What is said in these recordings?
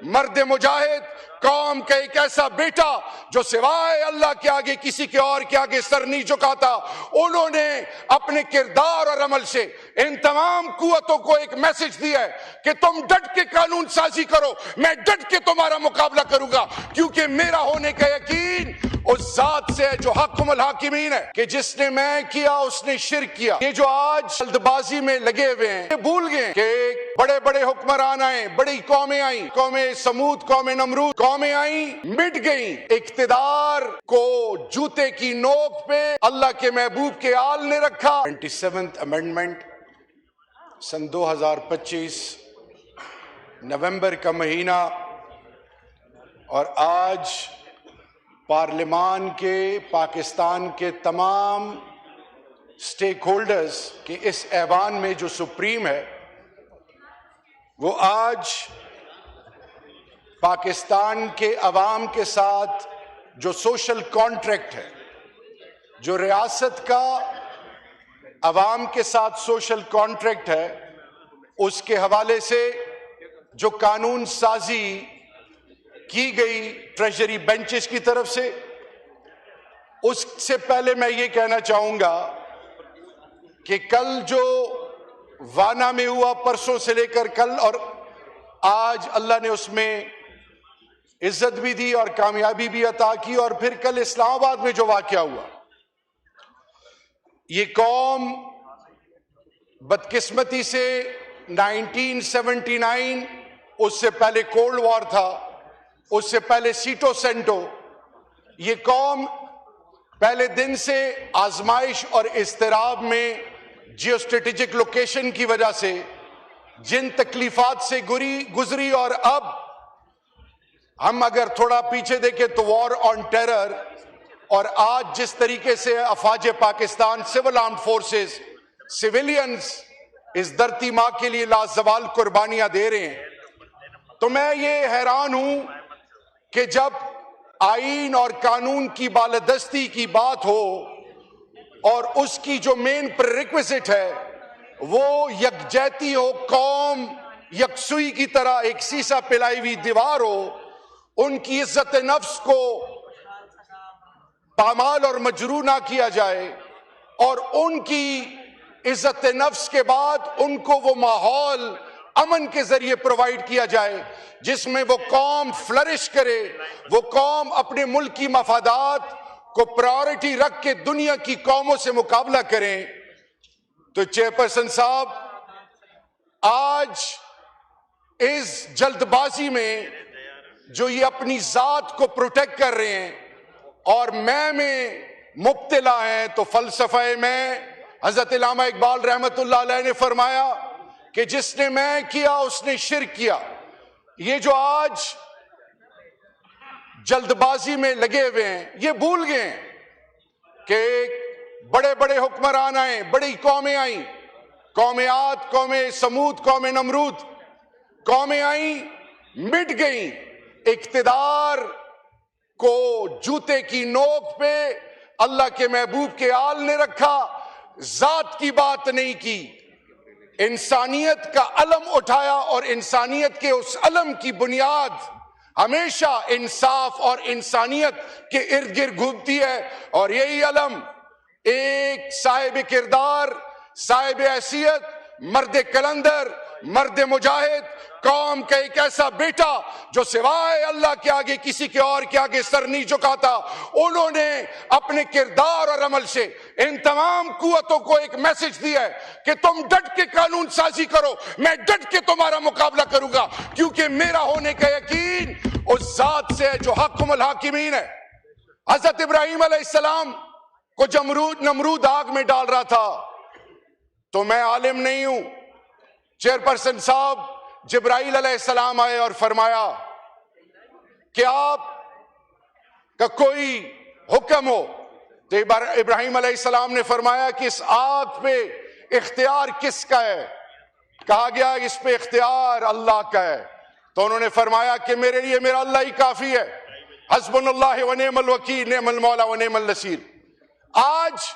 مرد مجاہد قوم کا ایک ایسا بیٹا جو سوائے اللہ کے آگے کسی کے اور کے آگے سر نہیں جھکاتا. انہوں نے اپنے کردار اور عمل سے ان تمام قوتوں کو ایک میسج دیا ہے کہ تم ڈٹ کے قانون سازی کرو, میں ڈٹ کے تمہارا مقابلہ کروں گا, کیونکہ میرا ہونے کا یقین اس ذات سے ہے جو حکم الحاکمین ہے, کہ جس نے میں کیا اس نے شرک کیا. یہ جو آج جلد بازی میں لگے ہوئے ہیں یہ بھول گئے کہ بڑے بڑے حکمران آئے, بڑی قومیں آئیں, قوم سمود, قوم نمرود, قومیں آئیں, مٹ گئیں. اقتدار کو جوتے کی نوک پہ اللہ کے محبوب کے آل نے رکھا. 27th امینڈمنٹ سن 2025 نومبر کا مہینہ, اور آج پارلیمان کے پاکستان کے تمام سٹیک ہولڈرز کے اس ایوان میں جو سپریم ہے وہ آج پاکستان کے عوام کے ساتھ جو سوشل کانٹریکٹ ہے, جو ریاست کا عوام کے ساتھ سوشل کانٹریکٹ ہے, اس کے حوالے سے جو قانون سازی کی گئی ٹریجری بینچز کی طرف سے, اس سے پہلے میں یہ کہنا چاہوں گا کہ کل جو وانا میں ہوا, پرسوں سے لے کر کل اور آج اللہ نے اس میں عزت بھی دی اور کامیابی بھی عطا کی, اور پھر کل اسلام آباد میں جو واقعہ ہوا, یہ قوم بدقسمتی سے 1979, اس سے پہلے کولڈ وار تھا, اس سے پہلے سیٹو سینٹو, یہ قوم پہلے دن سے آزمائش اور اضطراب میں جیو اسٹریٹجک لوکیشن کی وجہ سے جن تکلیفات سے گزری, اور اب ہم اگر تھوڑا پیچھے دیکھیں تو وار آن ٹیرر, اور آج جس طریقے سے افواج Pakistan, civil armed forces, civilians اس دھرتی ماں کے لیے لازوال قربانیاں دے رہے ہیں, تو میں یہ حیران ہوں کہ جب آئین اور قانون کی بالادستی کی بات ہو اور اس کی جو مین پریریکویزٹ ہے وہ یکجہتی ہو, قوم یکسوئی کی طرح ایک سیسا پلائی ہوئی دیوار ہو, ان کی عزت نفس کو پامال اور مجروح نہ کیا جائے, اور ان کی عزت نفس کے بعد ان کو وہ ماحول امن کے ذریعے پرووائڈ کیا جائے جس میں وہ قوم فلرش کرے, وہ قوم اپنے ملک کی مفادات کو پرائورٹی رکھ کے دنیا کی قوموں سے مقابلہ کریں. تو چیئرپرسن صاحب, آج اس جلد بازی میں جو یہ اپنی ذات کو پروٹیکٹ کر رہے ہیں اور میں مبتلا ہیں, تو فلسفہ میں حضرت علامہ اقبال رحمت اللہ علیہ نے فرمایا کہ جس نے میں کیا اس نے شرک کیا. یہ جو آج جلد بازی میں لگے ہوئے ہیں یہ بھول گئے ہیں کہ بڑے بڑے حکمران آئے, بڑی قومیں آئیں, قوم عاد, قوم سمود, قوم نمرود, قومیں آئیں, مٹ گئیں. اقتدار کو جوتے کی نوک پہ اللہ کے محبوب کے آل نے رکھا, ذات کی بات نہیں کی, انسانیت کا علم اٹھایا, اور انسانیت کے اس علم کی بنیاد ہمیشہ انصاف اور انسانیت کے ارد گرد گھومتی ہے, اور یہی علم ایک صاحب کردار, صاحب حیثیت, مرد کلندر, مرد مجاہد, قوم کا ایک ایسا بیٹا جو سوائے اللہ کے آگے کسی کے اور کے آگے سر نہیں جھکاتا, انہوں نے اپنے کردار اور عمل سے ان تمام قوتوں کو ایک میسج دیا ہے کہ تم ڈٹ کے قانون سازی کرو, میں ڈٹ کے تمہارا مقابلہ کروں گا, کیونکہ میرا ہونے کا یقین اس ذات سے ہے جو حکم الحاکمین ہے. حضرت ابراہیم علیہ السلام کو نمرود آگ میں ڈال رہا تھا, تو میں عالم نہیں ہوں, چیئرپرسن صاحب, جبرائیل علیہ السلام آئے اور فرمایا کہ آپ کا کوئی حکم ہو, تو ابراہیم علیہ السلام نے فرمایا کہ اس آگ پہ اختیار کس کا ہے؟ کہا گیا اس پہ اختیار اللہ کا ہے. تو انہوں نے فرمایا کہ میرے لیے میرا اللہ ہی کافی ہے, حسبنا اللہ و نعم الوکیل, نعم المولا و نعم النصیر. آج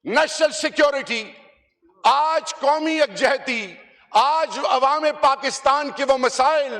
نیشنل سیکیورٹی, آج قومی یکجہتی, آج عوام پاکستان کے وہ مسائل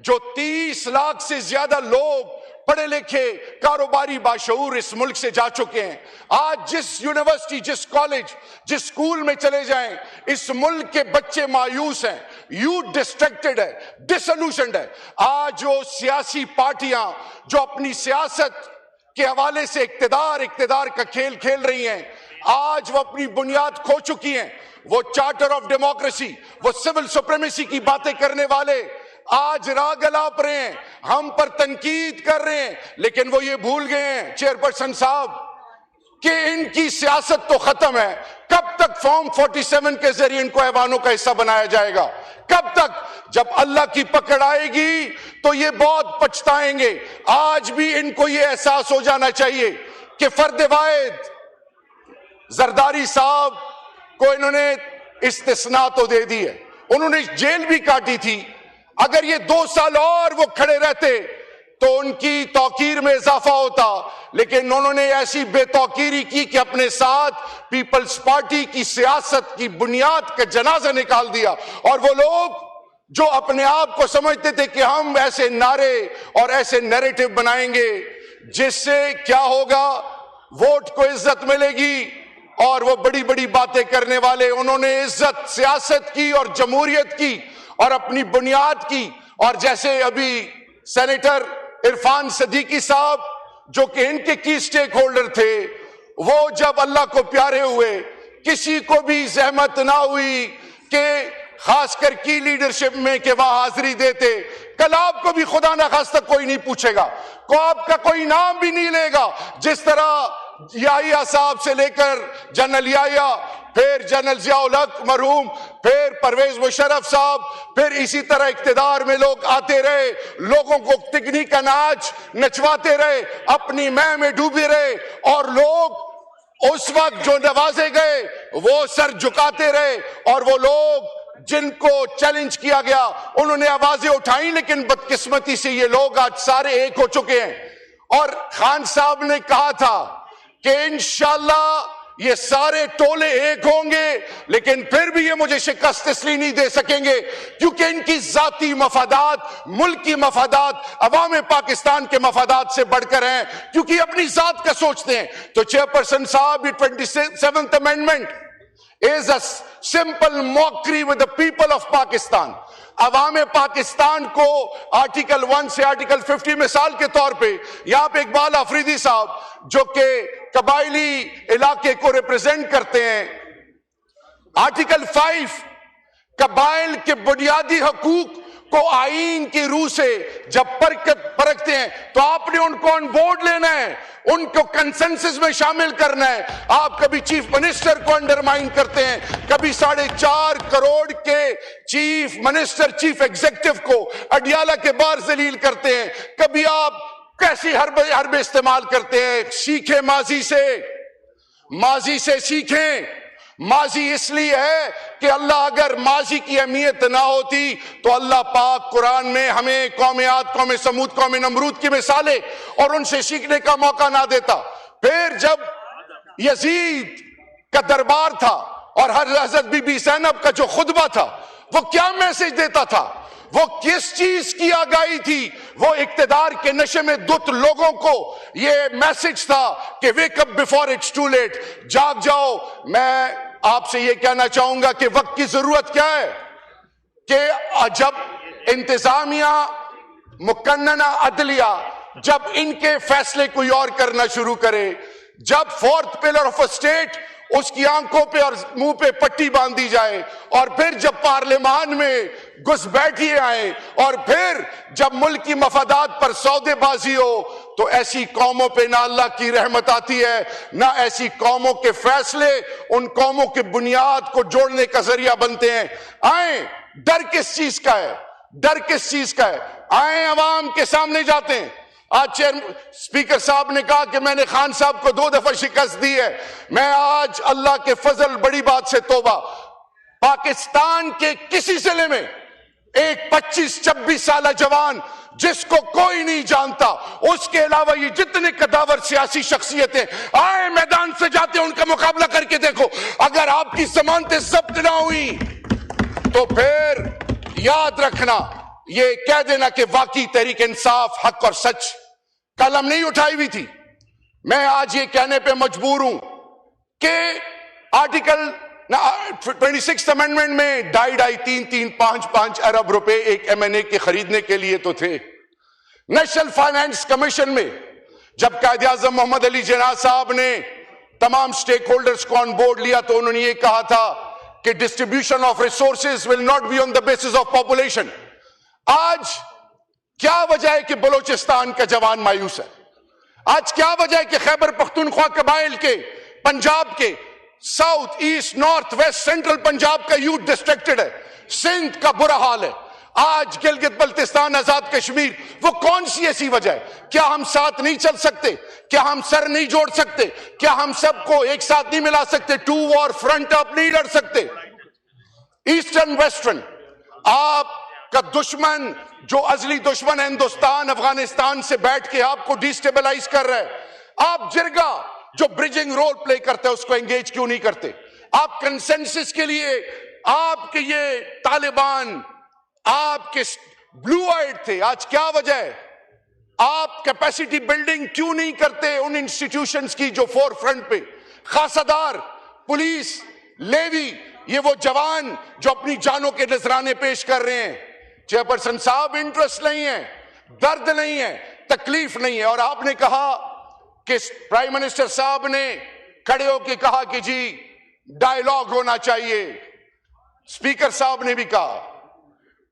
جو 30 لاکھ سے زیادہ لوگ پڑھے لکھے کاروباری باشعور اس ملک سے جا چکے ہیں. آج جس یونیورسٹی، جس کالج، جس اسکول میں چلے جائیں، اس ملک کے بچے مایوس ہیں، یوتھ ڈسٹریکٹڈ ہے، ڈسلوشنڈ ہے. آج وہ سیاسی پارٹیاں جو اپنی سیاست کے حوالے سے اقتدار کا کھیل کھیل رہی ہیں، آج وہ اپنی بنیاد کھو چکی ہیں. وہ چارٹر آف ڈیموکریسی، وہ سول سپریمیسی کی باتیں کرنے والے آج راگ الاپ رہے ہیں، ہم پر تنقید کر رہے ہیں، لیکن وہ یہ بھول گئے ہیں چیئرپرسن صاحب کہ ان کی سیاست تو ختم ہے. کب تک فارم 47 کے ذریعے ان کو ایوانوں کا حصہ بنایا جائے گا؟ کب تک؟ جب اللہ کی پکڑ آئے گی تو یہ بہت پچھتائیں گے. آج بھی ان کو یہ احساس ہو جانا چاہیے کہ فرد واحد زرداری صاحب کو انہوں نے استثناء تو دے دی ہے، انہوں نے جیل بھی کاٹی تھی. اگر یہ 2 سال اور وہ کھڑے رہتے تو ان کی توقیر میں اضافہ ہوتا، لیکن انہوں نے ایسی بے توقیری کی کہ اپنے ساتھ پیپلز پارٹی کی سیاست کی بنیاد کا جنازہ نکال دیا. اور وہ لوگ جو اپنے آپ کو سمجھتے تھے کہ ہم ایسے نعرے اور ایسے نیریٹو بنائیں گے جس سے کیا ہوگا، ووٹ کو عزت ملے گی، اور وہ بڑی بڑی باتیں کرنے والے، انہوں نے عزت سیاست کی اور جمہوریت کی اور اپنی بنیاد کی. اور جیسے ابھی سینیٹر عرفان صدیقی صاحب جو کہ ان کے کی سٹیک ہولڈر تھے، وہ جب اللہ کو پیارے ہوئے، کسی کو بھی زحمت نہ ہوئی کہ خاص کر کی لیڈرشپ میں کہ وہاں حاضری دیتے. کل آپ کو بھی خدا نہ خواستہ کوئی نہیں پوچھے گا، کو آپ کا کوئی نام بھی نہیں لے گا. جس طرح یحییٰ صاحب سے لے کر جنرل یحییٰ، پھر جنرل ضیاء الحق مرحوم، پھر پرویز مشرف صاحب، پھر اسی طرح اقتدار میں لوگ آتے رہے، لوگوں کو تکنی کا ناچ نچواتے رہے، اپنی مہ میں ڈوبے رہے، اور لوگ اس وقت جو نوازے گئے وہ سر جھکاتے رہے. اور وہ لوگ جن کو چیلنج کیا گیا انہوں نے آوازیں اٹھائیں، لیکن بدقسمتی سے یہ لوگ آج سارے ایک ہو چکے ہیں. اور خان صاحب نے کہا تھا کہ انشاءاللہ یہ سارے ٹولے ایک ہوں گے، لیکن پھر بھی یہ مجھے شکست اس لیے نہیں دے سکیں گے کیونکہ ان کی ذاتی مفادات، ملکی مفادات، عوام پاکستان کے مفادات سے بڑھ کر ہیں، کیونکہ اپنی ذات کا سوچتے ہیں. تو چیئرپرسن صاحب، یہ 27th amendment is a simple mockery with the people of Pakistan. عوام پاکستان کو آرٹیکل 1 سے آرٹیکل 50 مثال کے طور پہ، یہاں پہ اقبال آفریدی صاحب جو کہ قبائلی علاقے کو ریپرزینٹ کرتے ہیں، آرٹیکل 5 قبائل کے بنیادی حقوق کو آئین کی روح سے جب پرکھتے ہیں تو آپ نے ان کو آن بورڈ لینا ہے، ان کو کنسنسس میں شامل کرنا ہے. آپ کبھی چیف منسٹر کو انڈرمائن کرتے ہیں، کبھی 4.5 کروڑ کے چیف منسٹر، چیف ایگزیکٹو کو اڈیالہ کے باہر ذلیل کرتے ہیں، کبھی آپ کیسی حربے استعمال کرتے ہیں. سیکھیں ماضی سے سیکھیں. ماضی اس لیے ہے کہ اللہ اگر ماضی کی اہمیت نہ ہوتی تو اللہ پاک قرآن میں ہمیں قوم عاد، قوم سمود، قوم نمرود کی مثالیں اور ان سے سیکھنے کا موقع نہ دیتا. پھر جب یزید کا دربار تھا اور حضرت بی بی زینب کا جو خطبہ تھا، وہ کیا میسج دیتا تھا؟ وہ کس چیز کی آگاہی تھی؟ وہ اقتدار کے نشے میں دھت لوگوں کو یہ میسج تھا کہ wake up before it's too late، جاگ جاؤ. میں آپ سے یہ کہنا چاہوں گا کہ وقت کی ضرورت کیا ہے کہ جب انتظامیہ، مقننہ عدلیہ، جب ان کے فیصلے کوئی اور کرنا شروع کرے، جب 4th pillar of a state اس کی آنکھوں پہ اور منہ پہ پٹی باندھی جائے، اور پھر جب پارلیمان میں گھس بیٹھیے آئیں، اور پھر جب ملک کی مفادات پر سودے بازی ہو، تو ایسی قوموں پہ نہ اللہ کی رحمت آتی ہے، نہ ایسی قوموں کے فیصلے ان قوموں کے بنیاد کو جوڑنے کا ذریعہ بنتے ہیں. آئیں، ڈر کس چیز کا ہے؟ ڈر کس چیز کا ہے؟ آئیں عوام کے سامنے جاتے ہیں. آج اسپیکر صاحب نے کہا کہ میں نے خان صاحب کو 2 دفعہ شکست دی ہے. میں آج اللہ کے فضل، بڑی بات سے توبہ، پاکستان کے کسی ضلع میں ایک 25-26 سالہ جوان جس کو کوئی نہیں جانتا، اس کے علاوہ یہ جتنے قداور سیاسی شخصیتیں آئے میدان سے جاتے ہیں، ان کا مقابلہ کر کے دیکھو. اگر آپ کی ضمانتیں ضبط نہ ہوئی تو پھر یاد رکھنا یہ کہہ دینا کہ واقعی تحریک انصاف حق اور سچ قلم نہیں اٹھائی ہوئی تھی. میں آج یہ کہنے پہ مجبور ہوں کہ آرٹیکل 26 امینڈمنٹ میں 2.5 ارب روپے ایک MNA کے خریدنے کے لیے تو تھے. نیشنل فائنانس کمیشن میں جب قائد اعظم محمد علی جناح صاحب نے تمام سٹیک ہولڈرز کو آن بورڈ لیا تو انہوں نے یہ کہا تھا کہ distribution of resources will not be on the basis of population. آج کیا وجہ ہے کہ بلوچستان کا جوان مایوس ہے؟ آج کیا وجہ ہے کہ خیبر پختونخوا قبائل کے، پنجاب کے، south east north west central Punjab کا یوتھ ڈسٹریکٹڈ ہے؟ سندھ کا برا حال ہے. آج گلگت بلتستان، آزاد کشمیر، وہ کون سی ایسی وجہ ہے؟ کیا ہم ساتھ نہیں چل سکتے؟ کیا ہم سر نہیں جوڑ سکتے؟ کیا ہم سب کو ایک ساتھ نہیں ملا سکتے؟ ٹو وار فرنٹ اپ نہیں لڑ سکتے؟ ایسٹرن ویسٹرن، آپ کا دشمن جو ازلی دشمن ہندوستان افغانستان سے بیٹھ کے آپ کو ڈیسٹیبلائز کر رہا ہے، آپ جرگا جو برجنگ رول پلے کرتے ہیں اس کو انگیج کیوں نہیں کرتے؟ آپ کنسنسس کے لیے، آپ کے یہ طالبان آپ کے بلو آئیڈ تھے، آج کیا وجہ ہے؟ آپ کیپیسٹی بلڈنگ کیوں نہیں کرتے ان انسٹیٹیوشنز کی جو فور فرنٹ پہ؟ خاصہ دار، پولیس، لیوی، یہ وہ جوان جو اپنی جانوں کے نذرانے پیش کر رہے ہیں. چیئرپرسن صاحب، انٹرسٹ نہیں ہے، درد نہیں ہے، تکلیف نہیں ہے. اور آپ نے کہا کہ پرائم منسٹر صاحب نے کھڑے ہو کے کہا کہ جی ڈائیلاگ ہونا چاہیے. اسپیکر صاحب نے بھی کہا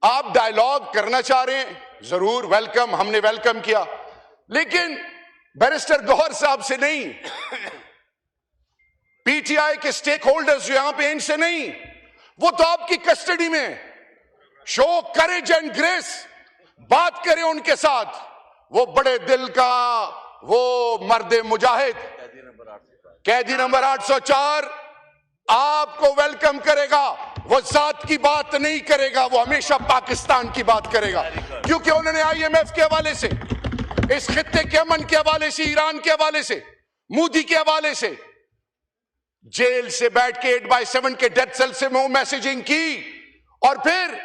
آپ ڈائیلاگ کرنا چاہ رہے ہیں، ضرور ویلکم، ہم نے ویلکم کیا، لیکن بیرسٹر گوہر صاحب سے نہیں، پی ٹی آئی کے سٹیک ہولڈرز جو یہاں پہ ان سے نہیں، وہ تو آپ کی کسٹڈی میں. شو کریج اینڈ گریس، بات کریں ان کے ساتھ. وہ بڑے دل کا وہ مرد مجاہد، قیدی نمبر 804 آپ کو ویلکم کرے گا. وہ ذات کی بات نہیں کرے گا، وہ ہمیشہ پاکستان کی بات کرے گا، کیونکہ انہوں نے IMF کے حوالے سے، اس خطے کے امن کے حوالے سے، ایران کے حوالے سے، مودی کے حوالے سے، جیل سے بیٹھ کے 8/7 کے ڈیتھ سیل سے وہ میسیجنگ کی. اور پھر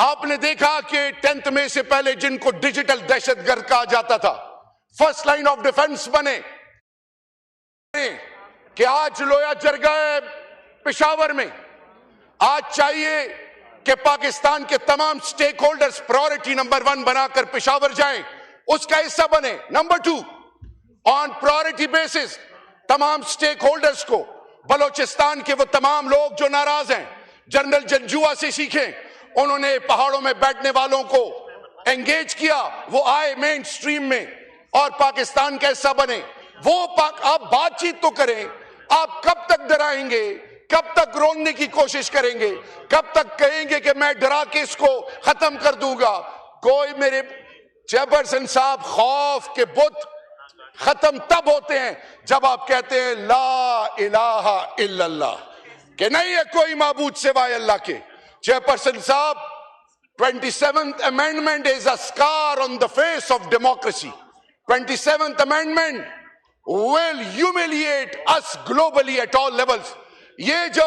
آپ نے دیکھا کہ 10 مئی سے پہلے جن کو ڈیجیٹل دہشت گرد کہا جاتا تھا، فرسٹ لائن آف ڈیفنس بنے. کہ آج لویا جرگہ ہے پشاور میں، آج چاہیے کہ پاکستان کے تمام سٹیک ہولڈرز پرائورٹی نمبر 1 بنا کر پشاور جائیں، اس کا حصہ بنے. نمبر 2، آن پرائورٹی بیسس تمام سٹیک ہولڈرز کو، بلوچستان کے وہ تمام لوگ جو ناراض ہیں، جنرل جنجوعہ سے سیکھیں، انہوں نے پہاڑوں میں بیٹھنے والوں کو انگیج کیا، وہ آئے مین سٹریم میں اور پاکستان کا حصہ بنے. وہ آپ بات چیت تو کریں. آپ کب تک ڈرائیں گے؟ کب تک روکنے کی کوشش کریں گے؟ کب تک کہیں گے کہ میں ڈرا کے اس کو ختم کر دوں گا؟ کوئی میرے چیئرپرسن صاحب، خوف کے بت ختم تب ہوتے ہیں جب آپ کہتے ہیں لا الہ الا اللہ، کہ نہیں ہے کوئی معبود سوائے اللہ کے. چیئرپرسن صاحب، 27th amendment is a scar on the face of democracy. 27th amendment will humiliate us globally at all levels. یہ جو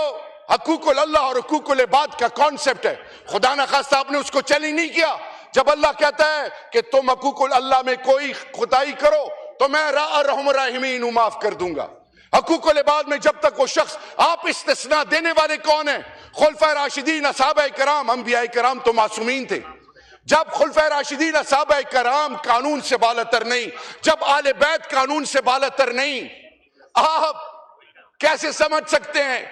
حقوق اللہ اور حقوق العباد کا کانسیپٹ ہے، خدا نخواستہ آپ نے اس کو چیلنج نہیں کیا. جب اللہ کہتا ہے کہ تم حقوق اللہ میں کوئی خدائی کرو تو میں ارحم الراحمین ہوں، معاف کر دوں گا. حقوق العباد میں جب تک وہ شخص، آپ استثناء دینے والے کون ہیں؟ خلفائے راشدین، اصحابہ کرام، انبیاء کرام تو معصومین تھے. جب خلفائے راشدین، اصحابہ کرام قانون سے بالاتر نہیں، جب آل بیت قانون سے بالاتر نہیں، آپ کیسے سمجھ سکتے ہیں؟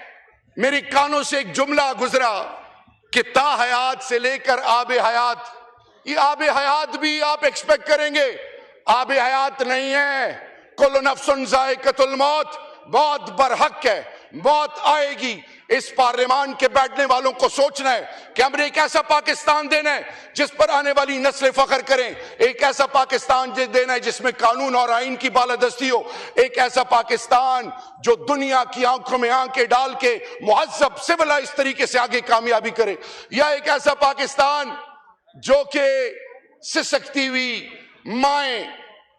میری کانوں سے ایک جملہ گزرا کہ تا حیات سے لے کر آب حیات. یہ آب حیات بھی آپ ایکسپیکٹ کریں گے؟ آب حیات نہیں ہے. کل نفس ذائقۃ الموت، موت برحق ہے، موت آئے گی. اس پارلیمان کے بیٹھنے والوں کو سوچنا ہے کہ ہم نے ایک ایسا پاکستان دینا ہے جس پر آنے والی نسلیں فخر کریں. ایک ایسا پاکستان دینا ہے جس میں قانون اور آئین کی بالادستی ہو. ایک ایسا پاکستان جو دنیا کی آنکھوں میں آنکھیں ڈال کے مہذب سیولائز طریقے سے آگے کامیابی کرے. یا ایک ایسا پاکستان جو کہ سسکتی ہوئی مائیں،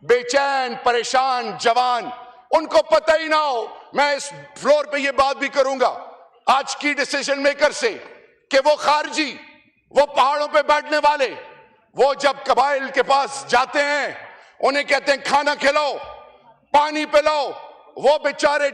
بے چین پریشان جوان، ان کو پتہ ہی نہ ہو. میں اس فلور پہ یہ بات بھی کروں گا آج کی ڈیسیژن میکر سے کہ وہ خارجی، وہ پہاڑوں پہ بیٹھنے والے، وہ جب قبائل کے پاس جاتے ہیں انہیں کہتے ہیں کھانا کھلاؤ، پانی پلاؤ، وہ بیچارے